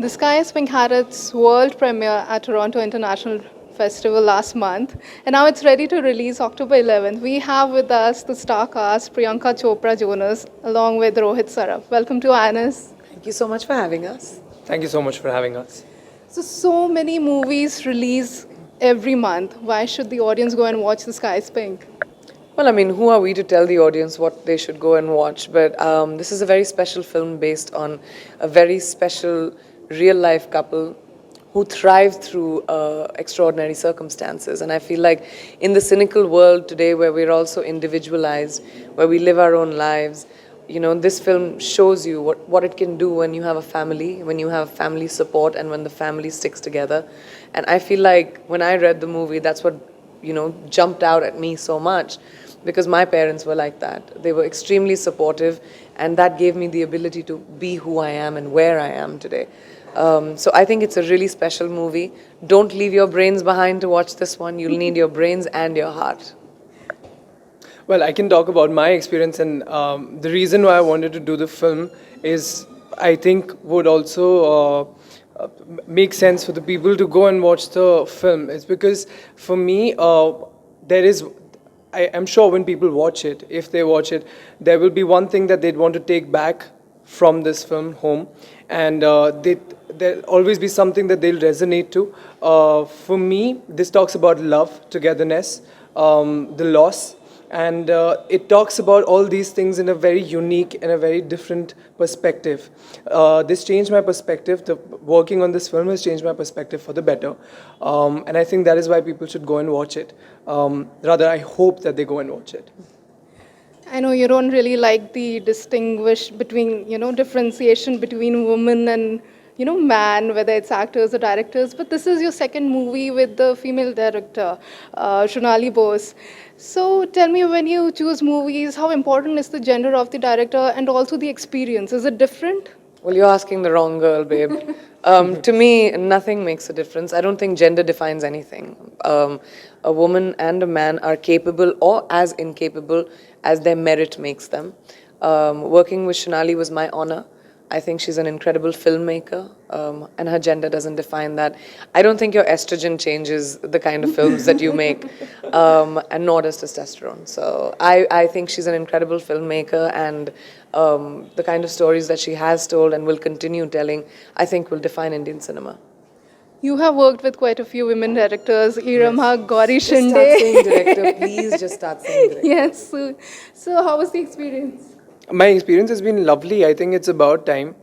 The Sky is Pink had its world premiere at Toronto International Festival last month, and now it's ready to release October 11th. We have with us the star cast Priyanka Chopra Jonas along with Rohit Saraf. Welcome to IANS. Thank you so much for having us. Thank you so much for having us. So many movies release every month. Why should the audience go and watch The Sky is Pink? Well, I mean, who are we to tell the audience what they should go and watch? But this is a very special film based on a very special real life couple who thrive through extraordinary circumstances. And I feel like in the cynical world today where we're also individualized, where we live our own lives, you know, this film shows you what it can do when you have a family, when you have family support, and when the family sticks together. And I feel like when I read the movie, that's what, you know, jumped out at me so much, because my parents were like that. They were extremely supportive, and that gave me the ability to be who I am and where I am today. So I think it's a really special movie. Don't leave your brains behind to watch this one. You'll need your brains and your heart. Well, I can talk about my experience, and the reason why I wanted to do the film is I think would also make sense for the people to go and watch the film. It's because for me, there is. I'm sure when people watch it, if they watch it, there will be one thing that they'd want to take back from this film home, and there'll always be something that they'll resonate to. For me, this talks about love, togetherness, the loss, and it talks about all these things in a very unique and a very different perspective. This changed my perspective. Working on this film has changed my perspective for the better, and I think that is why people should go and watch it. Rather, I hope that they go and watch it. I know you don't really like the distinguish between, differentiation between women and, man, whether it's actors or directors, but this is your second movie with the female director, Shonali Bose. So tell me, when you choose movies, how important is the gender of the director and also the experience? Is it different? Well, you're asking the wrong girl, babe. To me, nothing makes a difference. I don't think gender defines anything. A woman and a man are capable or as incapable as their merit makes them. Working with Shonali was my honor. I think she's an incredible filmmaker, and her gender doesn't define that. I don't think your estrogen changes the kind of films that you make, and nor does testosterone. So I think she's an incredible filmmaker, and the kind of stories that she has told and will continue telling, I think will define Indian cinema. You have worked with quite a few women directors, Irama, Gauri Just start Shinde. saying director, please just start saying director. Yes. So how was the experience? My experience has been lovely. I think it's about time.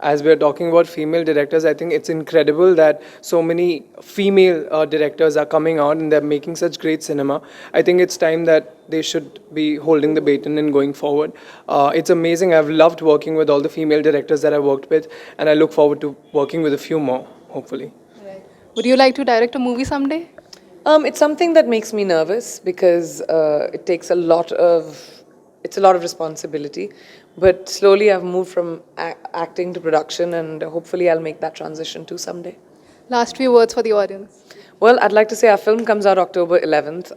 As we're talking about female directors, I think it's incredible that so many female directors are coming out and they're making such great cinema. I think it's time that they should be holding the baton and going forward. It's amazing. I've loved working with all the female directors that I worked with, and I look forward to working with a few more, hopefully. Right. Would you like to direct a movie someday? It's something that makes me nervous because it takes it's a lot of responsibility. But slowly I've moved from acting to production, and hopefully I'll make that transition too someday. Last few words for the audience. Well, I'd like to say our film comes out October 11th.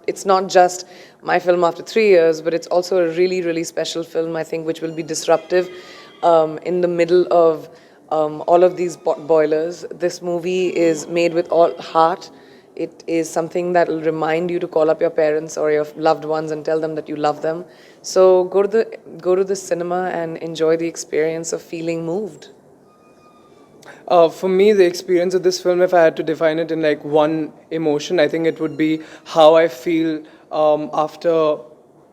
It's not just my film after 3 years, but it's also a really, really special film, I think, which will be disruptive in the middle of all of these boilers. This movie is made with all heart. It is something that will remind you to call up your parents or your loved ones and tell them that you love them. So go to the cinema and enjoy the experience of feeling moved. For me, the experience of this film, if I had to define it in like one emotion, I think it would be how I feel after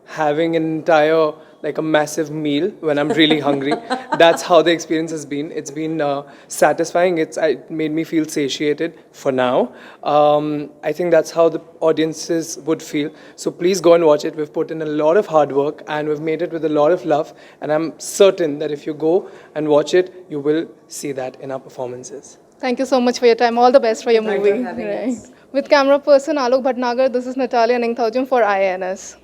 having an entire, like a massive meal when I'm really hungry. That's how the experience has been. It's been satisfying. It made me feel satiated for now. I think that's how the audiences would feel. So please go and watch it. We've put in a lot of hard work and we've made it with a lot of love. And I'm certain that if you go and watch it, you will see that in our performances. Thank you so much for your time. All the best for your Thank you movie. for having us. With camera person Alok Bhatnagar, this is Natalia Ningthaujam for IANS.